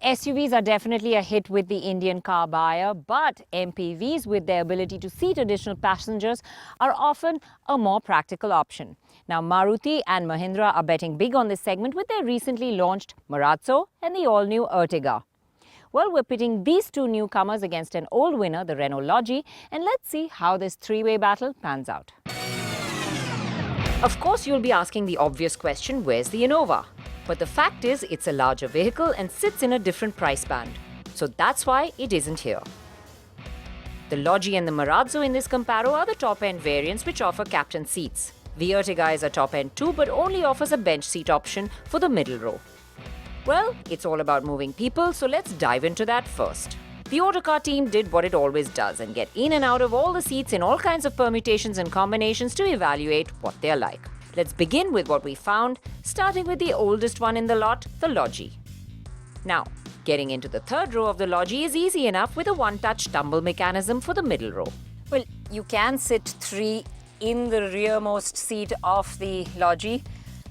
SUVs are definitely a hit with the Indian car buyer, but MPVs with their ability to seat additional passengers are often a more practical option. Now, Maruti and Mahindra are betting big on this segment with their recently launched Marazzo and the all-new Ertiga. Well, we're pitting these two newcomers against an old winner, the Renault Lodgy, and let's see how this three-way battle pans out. Of course, you'll be asking the obvious question, where's the Innova? But the fact is, it's a larger vehicle and sits in a different price band. So that's why it isn't here. The Lodgy and the Marazzo in this comparo are the top-end variants which offer captain seats. The Ertiga is a top-end too, but only offers a bench seat option for the middle row. Well, it's all about moving people, so let's dive into that first. The Autocar team did what it always does and get in and out of all the seats in all kinds of permutations and combinations to evaluate what they're like. Let's begin with what we found, starting with the oldest one in the lot, the Lodgy. Now, getting into the third row of the Lodgy is easy enough with a one-touch tumble mechanism for the middle row. Well, you can sit three in the rearmost seat of the Lodgy,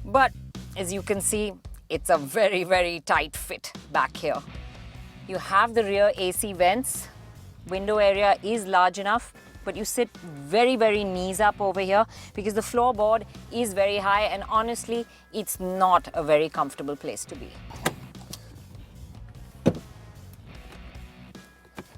but as you can see, it's a very, very tight fit back here. You have the rear AC vents, window area is large enough, but you sit very, very knees up over here because the floorboard is very high and honestly, it's not a very comfortable place to be.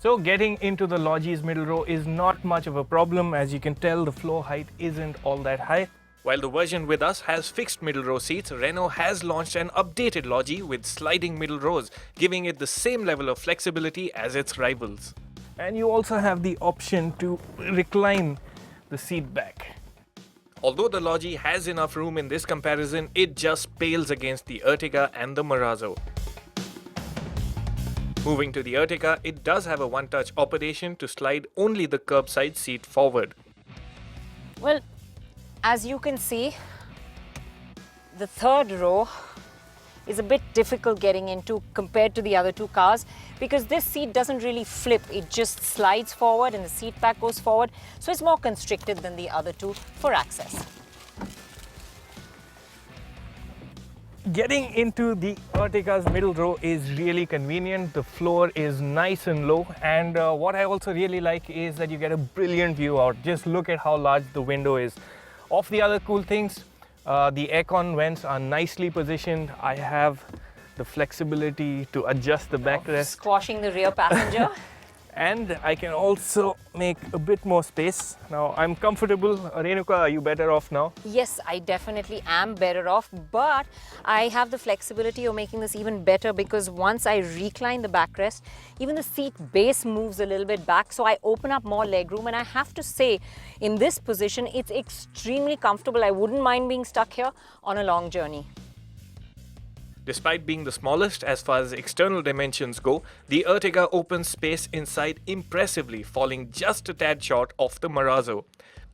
So getting into the Lodgy's middle row is not much of a problem. As you can tell, the floor height isn't all that high. While the version with us has fixed middle row seats, Renault has launched an updated Lodgy with sliding middle rows, giving it the same level of flexibility as its rivals. And you also have the option to recline the seat back. Although the Lodgy has enough room in this comparison, it just pales against the Ertiga and the Marazzo. Moving to the Ertiga, it does have a one-touch operation to slide only the curbside seat forward. Well, as you can see, the third row is a bit difficult getting into compared to the other two cars because this seat doesn't really flip, it just slides forward and the seat back goes forward, so it's more constricted than the other two for access. Getting into the Ertiga's middle row is really convenient. The floor is nice and low, and what I also really like is that you get a brilliant view out. Just look at how large the window is. Of the other cool things, the aircon vents are nicely positioned. I have the flexibility to adjust the backrest. Squashing the rear passenger. And I can also make a bit more space. Now I'm comfortable. Renuka, are you better off now? Yes, I definitely am better off, but I have the flexibility of making this even better because once I recline the backrest, even the seat base moves a little bit back, so I open up more legroom, and I have to say, in this position, it's extremely comfortable. I wouldn't mind being stuck here on a long journey. Despite being the smallest as far as external dimensions go, the Ertiga opens space inside impressively, falling just a tad short of the Marazzo.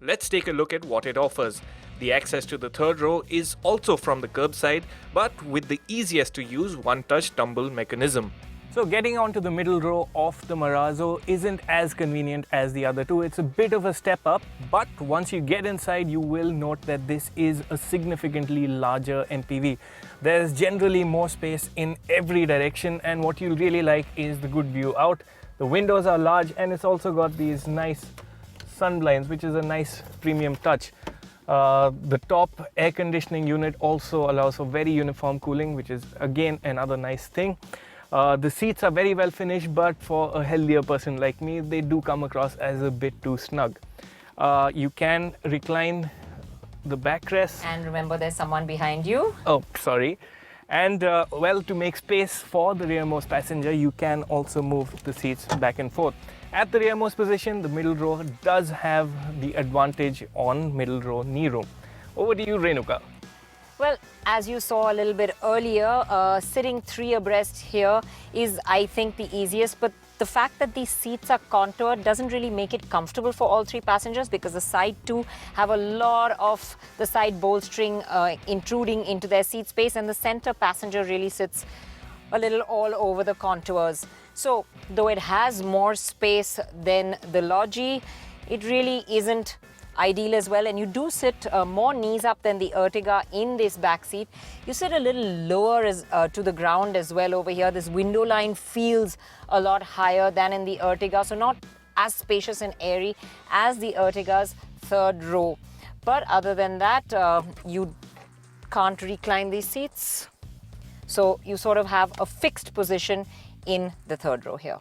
Let's take a look at what it offers. The access to the third row is also from the curbside, but with the easiest to use one-touch tumble mechanism. So getting onto the middle row of the Marazzo isn't as convenient as the other two. It's a bit of a step up, but once you get inside, you will note that this is a significantly larger MPV. There's generally more space in every direction, and what you'll really like is the good view out. The windows are large, and it's also got these nice sun blinds, which is a nice premium touch. The top air conditioning unit also allows for very uniform cooling, which is again another nice thing. The seats are very well finished, but for a healthier person like me, they do come across as a bit too snug. You can recline the backrest. And remember, there's someone behind you. Oh, sorry. And well, to make space for the rearmost passenger, you can also move the seats back and forth. At the rearmost position, the middle row does have the advantage on middle row knee room. Over to you, Renuka. Well, as you saw a little bit earlier, sitting three abreast here is, I think, the easiest, but the fact that these seats are contoured doesn't really make it comfortable for all three passengers because the side two have a lot of the side bolstering intruding into their seat space, and the center passenger really sits a little all over the contours. So, though it has more space than the Lodgy, it really isn't ideal as well, and you do sit more knees up than the Ertiga in this back seat. You sit a little lower to the ground as well over here. This window line feels a lot higher than in the Ertiga, so not as spacious and airy as the Ertiga's third row. But other than that, you can't recline these seats, so you sort of have a fixed position in the third row here.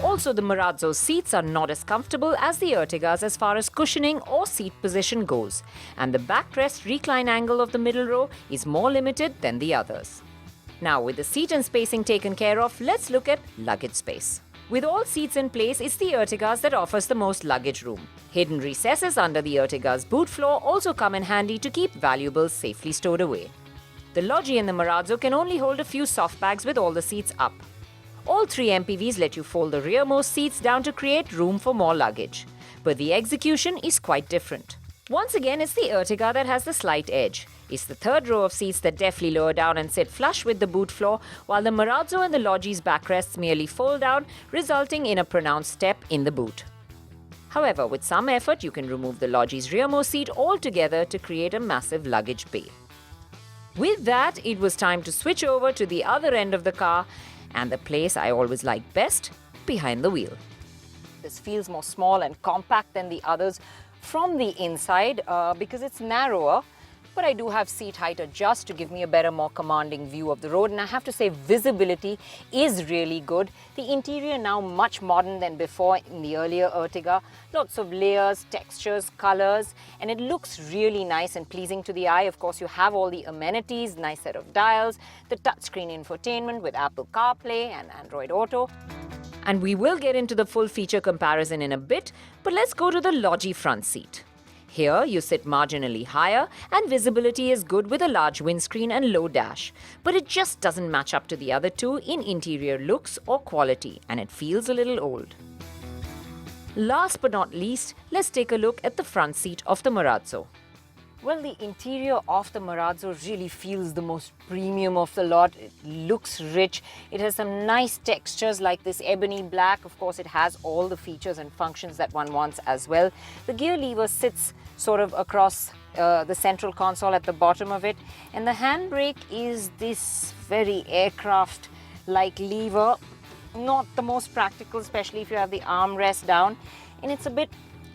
Also, the Marazzo's seats are not as comfortable as the Ertiga's as far as cushioning or seat position goes, and the backrest recline angle of the middle row is more limited than the others. Now, with the seat and spacing taken care of, let's look at luggage space. With all seats in place, it's the Ertiga's that offers the most luggage room. Hidden recesses under the Ertiga's boot floor also come in handy to keep valuables safely stowed away. The Lodgy and the Marazzo can only hold a few soft bags with all the seats up. All three MPVs let you fold the rearmost seats down to create room for more luggage. But the execution is quite different. Once again, it's the Ertiga that has the slight edge. It's the third row of seats that deftly lower down and sit flush with the boot floor, while the Marazzo and the Lodgy's backrests merely fold down, resulting in a pronounced step in the boot. However, with some effort, you can remove the Lodgy's rearmost seat altogether to create a massive luggage bay. With that, it was time to switch over to the other end of the car, and the place I always like best, behind the wheel. This feels more small and compact than the others from the inside because it's narrower, but I do have seat height adjust to give me a better, more commanding view of the road, and I have to say visibility is really good. The interior now much modern than before in the earlier Ertiga. Lots of layers, textures, colors, and it looks really nice and pleasing to the eye. Of course, you have all the amenities, nice set of dials, the touchscreen infotainment with Apple CarPlay and Android Auto. And we will get into the full feature comparison in a bit, but let's go to the Lodgy front seat. Here, you sit marginally higher and visibility is good with a large windscreen and low dash, but it just doesn't match up to the other two in interior looks or quality, and it feels a little old. Last but not least, let's take a look at the front seat of the Marazzo. Well, the interior of the Marazzo really feels the most premium of the lot. It looks rich. It has some nice textures like this ebony black. Of course, it has all the features and functions that one wants as well. The gear lever sits sort of across the central console at the bottom of it. And the handbrake is this very aircraft-like lever. Not the most practical, especially if you have the armrest down. And it's a bit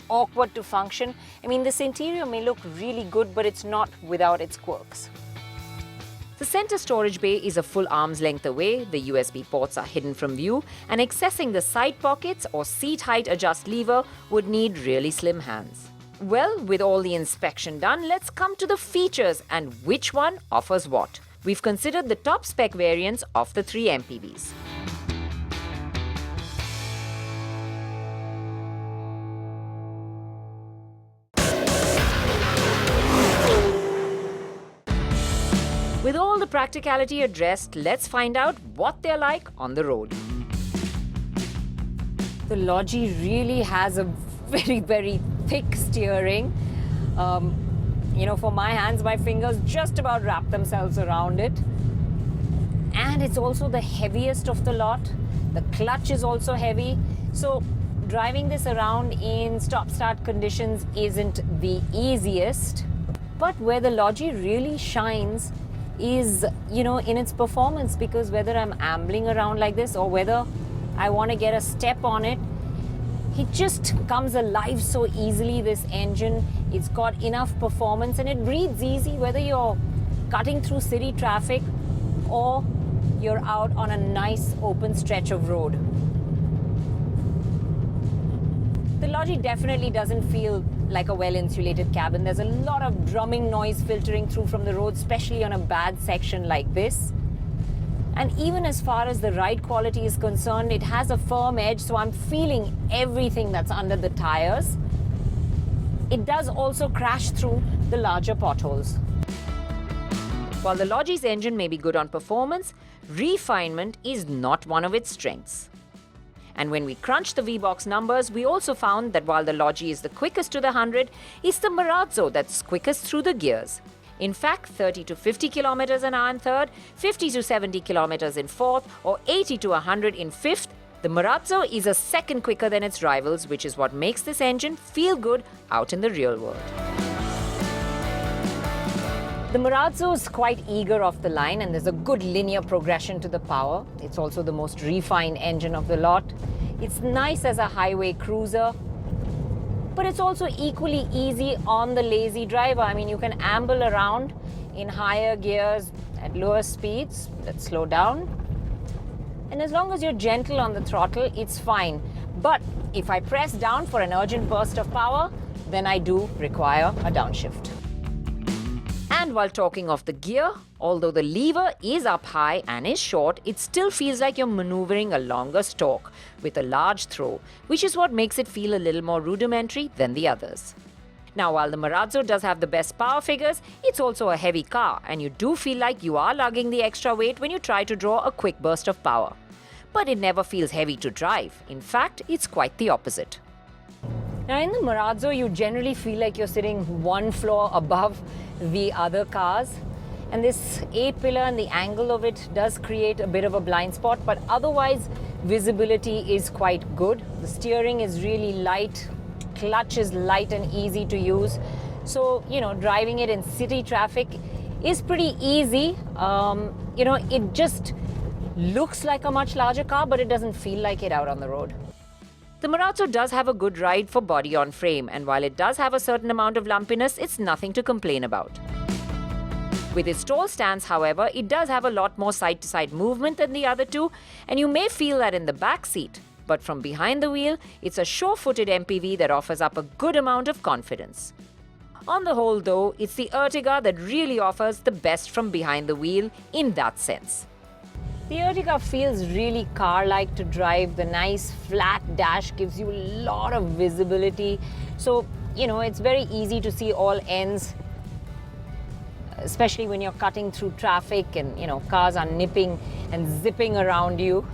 awkward to function. I mean, this interior may look really good, but it's not without its quirks. The center storage bay is a full arm's length away, the USB ports are hidden from view, and accessing the side pockets or seat height adjust lever would need really slim hands. Well, with all the inspection done, let's come to the features and which one offers what. We've considered the top spec variants of the three MPVs. With all the practicality addressed, let's find out what they're like on the road. The Lodgy really has a very thick steering. For my hands, my fingers just about wrap themselves around it. And it's also the heaviest of the lot. The clutch is also heavy. So driving this around in stop-start conditions isn't the easiest. But where the Lodgy really shines is, in its performance, because whether I'm ambling around like this or whether I want to get a step on it, it just comes alive so easily, this engine. It's got enough performance and it breathes easy whether you're cutting through city traffic or you're out on a nice open stretch of road. The Lodgy definitely doesn't feel like a well-insulated cabin. There's a lot of drumming noise filtering through from the road, especially on a bad section like this. And even as far as the ride quality is concerned, it has a firm edge, so I'm feeling everything that's under the tires. It does also crash through the larger potholes. While the Lodgy's engine may be good on performance, refinement is not one of its strengths. And when we crunched the V-Box numbers, we also found that while the Lodgy is the quickest to the 100, it's the Marazzo that's quickest through the gears. In fact, 30 to 50 kilometers an hour in third, 50 to 70 kilometers in fourth, or 80 to 100 in fifth The Marazzo is a second quicker than its rivals, which is what makes this engine feel good out in the real world. The Marazzo is quite eager off the line, and there's a good linear progression to the power. It's also the most refined engine of the lot. It's nice as a highway cruiser, but it's also equally easy on the lazy driver. I mean, you can amble around in higher gears at lower speeds. Let's slow down. And as long as you're gentle on the throttle, it's fine. But if I press down for an urgent burst of power, then I do require a downshift. And while talking of the gear, although the lever is up high and is short, it still feels like you're maneuvering a longer stalk with a large throw, which is what makes it feel a little more rudimentary than the others. Now, while the Marazzo does have the best power figures, it's also a heavy car, and you do feel like you are lugging the extra weight when you try to draw a quick burst of power. But it never feels heavy to drive. In fact, it's quite the opposite. Now, in the Marazzo, you generally feel like you're sitting one floor above the other cars. And this A-pillar and the angle of it does create a bit of a blind spot, but otherwise, visibility is quite good. The steering is really light, clutch is light and easy to use. So, driving it in city traffic is pretty easy. It just looks like a much larger car, but it doesn't feel like it out on the road. The Marazzo does have a good ride for body on frame, and while it does have a certain amount of lumpiness, it's nothing to complain about. With its tall stance, however, it does have a lot more side-to-side movement than the other two, and you may feel that in the back seat. But from behind the wheel, it's a sure-footed MPV that offers up a good amount of confidence. On the whole, though, it's the Ertiga that really offers the best from behind the wheel in that sense. The Ertiga feels really car-like to drive. The nice flat dash gives you a lot of visibility. So, it's very easy to see all ends, especially when you're cutting through traffic and, cars are nipping and zipping around you.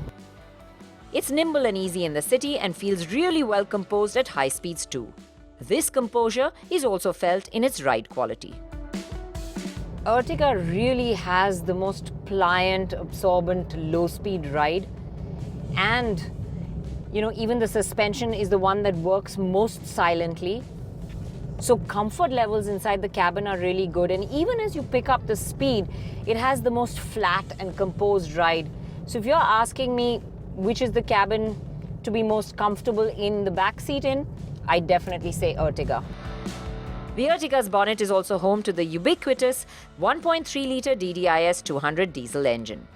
It's nimble and easy in the city and feels really well composed at high speeds too. This composure is also felt in its ride quality. Ertiga really has the most pliant, absorbent, low-speed ride. And, even the suspension is the one that works most silently. So comfort levels inside the cabin are really good. And even as you pick up the speed, it has the most flat and composed ride. So if you're asking me which is the cabin to be most comfortable in the back seat in, I definitely say Ertiga. The Ertiga's bonnet is also home to the ubiquitous 1.3-litre DDIS 200 diesel engine.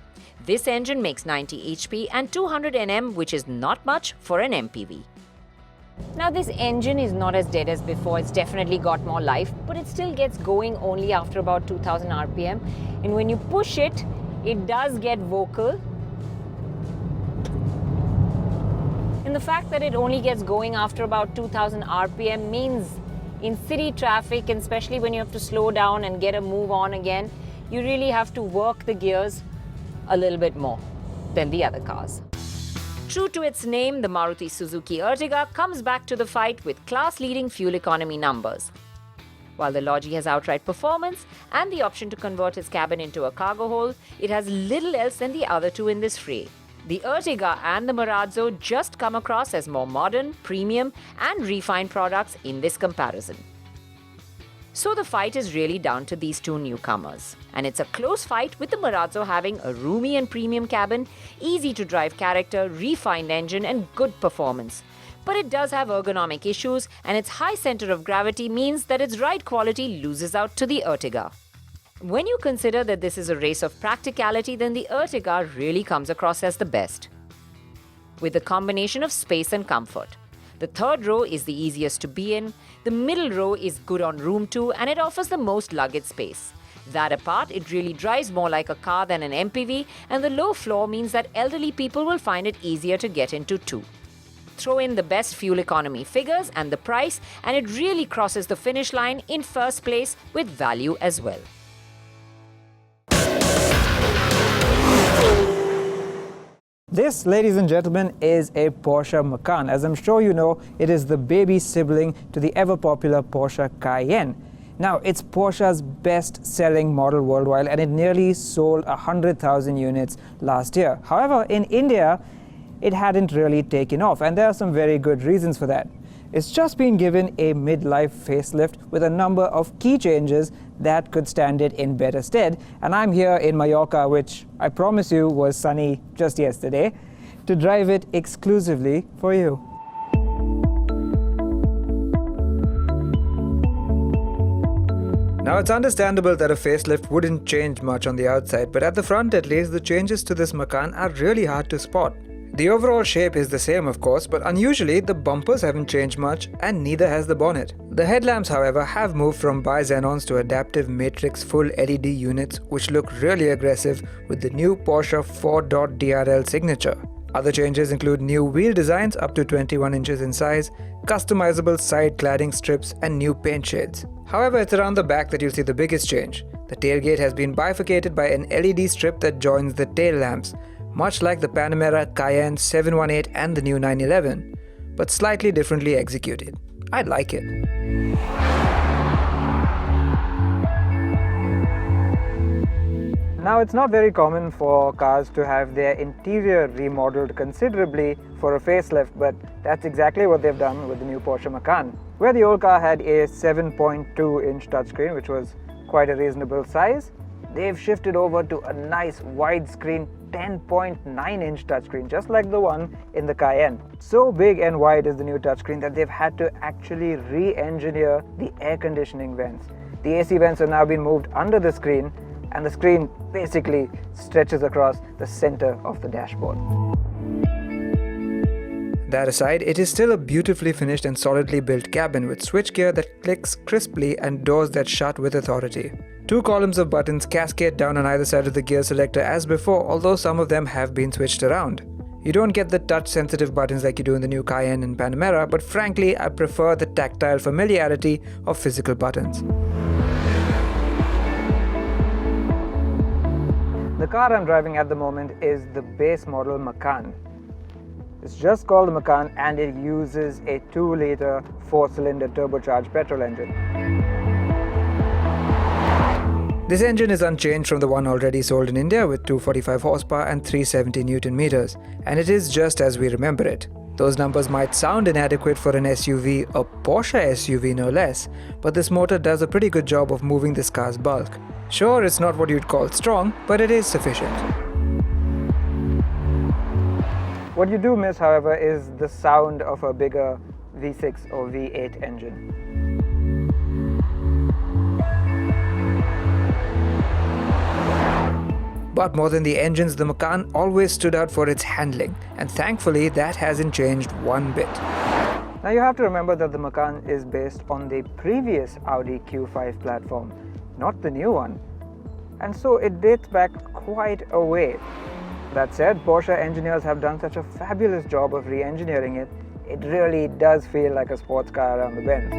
This engine makes 90 HP and 200 Nm, which is not much for an MPV. Now, this engine is not as dead as before. It's definitely got more life, but it still gets going only after about 2000 RPM. And when you push it, it does get vocal. And the fact that it only gets going after about 2000 RPM means in city traffic, and especially when you have to slow down and get a move on again, you really have to work the gears a little bit more than the other cars. True to its name, the Maruti Suzuki Ertiga comes back to the fight with class-leading fuel economy numbers. While the Lodgy has outright performance and the option to convert its cabin into a cargo hold, it has little else than the other two in this fray. The Ertiga and the Marazzo just come across as more modern, premium, and refined products in this comparison. So the fight is really down to these two newcomers. And it's a close fight, with the Marazzo having a roomy and premium cabin, easy-to-drive character, refined engine, and good performance. But it does have ergonomic issues, and its high center of gravity means that its ride quality loses out to the Ertiga. When you consider that this is a race of practicality, then the Ertiga really comes across as the best, with a combination of space and comfort. The third row is the easiest to be in, the middle row is good on room too, and it offers the most luggage space. That apart, it really drives more like a car than an MPV, and the low floor means that elderly people will find it easier to get into too. Throw in the best fuel economy figures and the price, and it really crosses the finish line in first place with value as well. This, ladies and gentlemen, is a Porsche Macan. As I'm sure you know, it is the baby sibling to the ever-popular Porsche Cayenne. Now, it's Porsche's best-selling model worldwide, and it nearly sold 100,000 units last year. However, in India, it hadn't really taken off, and there are some very good reasons for that. It's just been given a mid-life facelift with a number of key changes that could stand it in better stead, and I'm here in Mallorca, which I promise you was sunny just yesterday, to drive it exclusively for you. Now, it's understandable that a facelift wouldn't change much on the outside, but at the front at least, the changes to this Macan are really hard to spot. The overall shape is the same, of course, but unusually the bumpers haven't changed much, and neither has the bonnet. The headlamps, however, have moved from bi-xenons to adaptive matrix full LED units, which look really aggressive with the new Porsche 4.DRL signature. Other changes include new wheel designs up to 21 inches in size, customizable side cladding strips, and new paint shades. However, it's around the back that you'll see the biggest change. The tailgate has been bifurcated by an LED strip that joins the tail lamps, much like the Panamera, Cayenne, 718 and the new 911, but slightly differently executed. I like it. Now, it's not very common for cars to have their interior remodeled considerably for a facelift, but that's exactly what they've done with the new Porsche Macan. Where the old car had a 7.2-inch touchscreen, which was quite a reasonable size, they've shifted over to a nice widescreen 10.9-inch touchscreen, just like the one in the Cayenne. So big and wide is the new touchscreen that they've had to actually re-engineer the air conditioning vents. The AC vents have now been moved under the screen, and the screen basically stretches across the center of the dashboard. That aside, it is still a beautifully finished and solidly built cabin with switchgear that clicks crisply and doors that shut with authority. 2 columns of buttons cascade down on either side of the gear selector as before, although some of them have been switched around. You don't get the touch-sensitive buttons like you do in the new Cayenne and Panamera, but frankly, I prefer the tactile familiarity of physical buttons. The car I'm driving at the moment is the base model Macan. It's just called the Macan, and it uses a 2-liter 4-cylinder turbocharged petrol engine. This engine is unchanged from the one already sold in India with 245 horsepower and 370 Newton meters, and it is just as we remember it. Those numbers might sound inadequate for an SUV, a Porsche SUV no less, but this motor does a pretty good job of moving this car's bulk. Sure, it's not what you'd call strong, but it is sufficient. What you do miss, however, is the sound of a bigger V6 or V8 engine. But more than the engines, the Macan always stood out for its handling, and thankfully that hasn't changed one bit. Now you have to remember that the Macan is based on the previous Audi Q5 platform, not the new one, and so it dates back quite a way. That said, Porsche engineers have done such a fabulous job of re-engineering it, it really does feel like a sports car around the bend.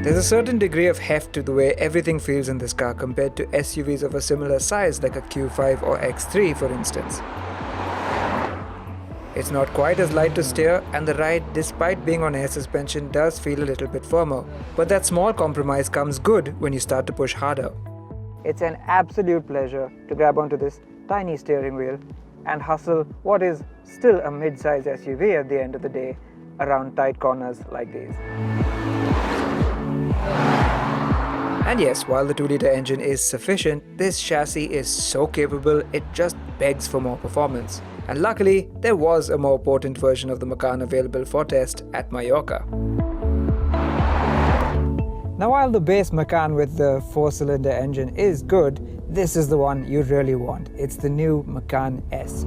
There's a certain degree of heft to the way everything feels in this car compared to SUVs of a similar size like a Q5 or X3 for instance. It's not quite as light to steer, and the ride, despite being on air suspension, does feel a little bit firmer. But that small compromise comes good when you start to push harder. It's an absolute pleasure to grab onto this tiny steering wheel and hustle what is still a mid-size SUV at the end of the day around tight corners like these. And yes, while the 2-liter engine is sufficient, this chassis is so capable it just begs for more performance. And luckily, there was a more potent version of the Macan available for test at Mallorca. Now, while the base Macan with the 4-cylinder engine is good, this is the one you really want. It's the new Macan S.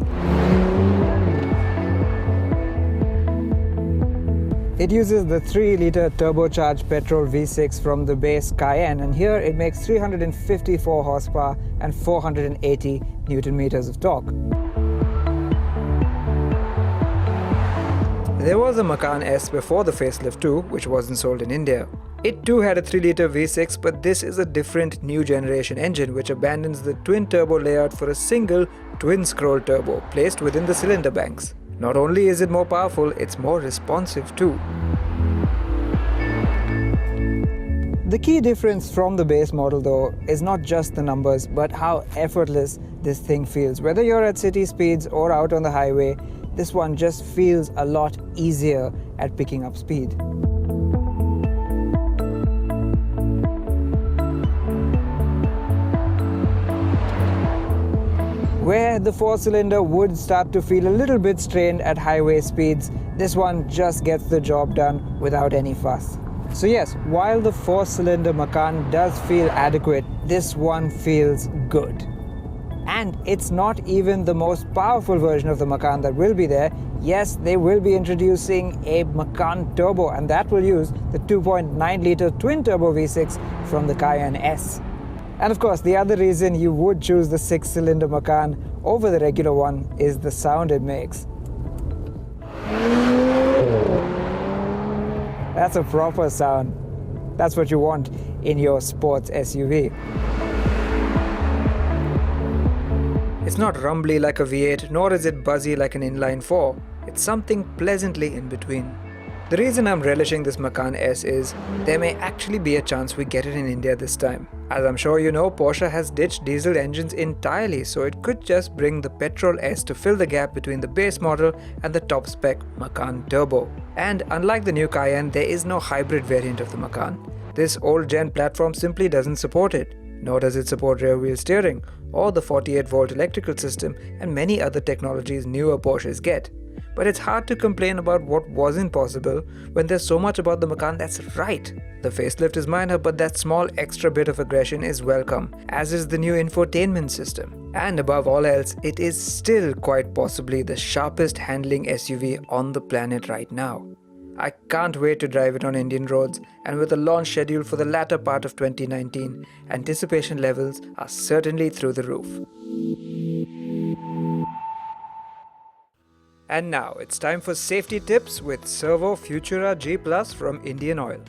It uses the 3-liter turbocharged petrol V6 from the base Cayenne, and here it makes 354 horsepower and 480 Newton meters of torque. There was a Macan S before the facelift too, which wasn't sold in India. It too had a 3-liter V6, but this is a different new generation engine which abandons the twin-turbo layout for a single twin-scroll turbo placed within the cylinder banks. Not only is it more powerful, it's more responsive too. The key difference from the base model though is not just the numbers, but how effortless this thing feels. Whether you're at city speeds or out on the highway, this one just feels a lot easier at picking up speed. Where the 4-cylinder would start to feel a little bit strained at highway speeds, this one just gets the job done without any fuss. So yes, while the 4-cylinder Macan does feel adequate, this one feels good. And it's not even the most powerful version of the Macan that will be there. Yes, they will be introducing a Macan Turbo, and that will use the 2.9-litre twin-turbo V6 from the Cayenne S. And of course, the other reason you would choose the 6-cylinder Macan over the regular one is the sound it makes. That's a proper sound. That's what you want in your sports SUV. It's not rumbly like a V8, nor is it buzzy like an inline-4. It's something pleasantly in between. The reason I'm relishing this Macan S is there may actually be a chance we get it in India this time. As I'm sure you know, Porsche has ditched diesel engines entirely, so it could just bring the petrol S to fill the gap between the base model and the top spec Macan Turbo. And unlike the new Cayenne, there is no hybrid variant of the Macan. This old gen platform simply doesn't support it. Nor does it support rear wheel steering, or the 48-volt electrical system and many other technologies newer Porsches get. But it's hard to complain about what wasn't possible when there's so much about the Macan that's right. The facelift is minor, but that small extra bit of aggression is welcome, as is the new infotainment system. And above all else, it is still quite possibly the sharpest handling SUV on the planet right now. I can't wait to drive it on Indian roads, and with a launch schedule for the latter part of 2019, anticipation levels are certainly through the roof. And now it's time for safety tips with Servo Futura G Plus from Indian Oil.